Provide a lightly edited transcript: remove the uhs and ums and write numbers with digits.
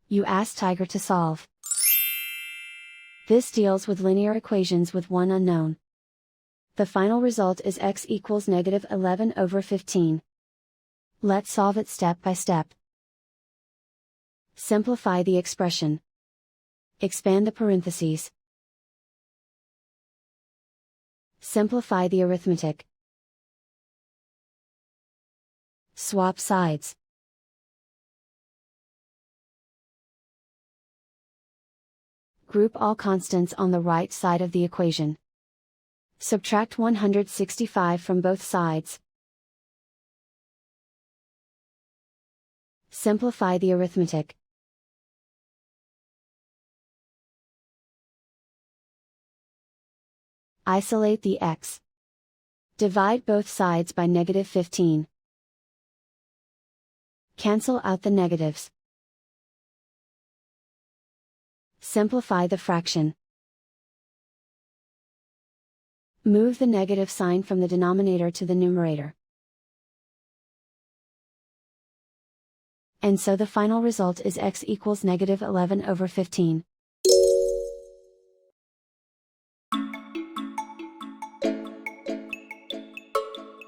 You ask Tiger to solve. This deals with linear equations with one unknown. The final result is x equals -11/15. Let's solve it step by step. Simplify the expression. Expand the parentheses. Simplify the arithmetic. Swap sides. Group all constants on the right side of the equation. Subtract 165 from both sides. Simplify the arithmetic. Isolate the x. Divide both sides by -15. Cancel out the negatives. Simplify the fraction. Move the negative sign from the denominator to the numerator. And so the final result is x equals -11/15.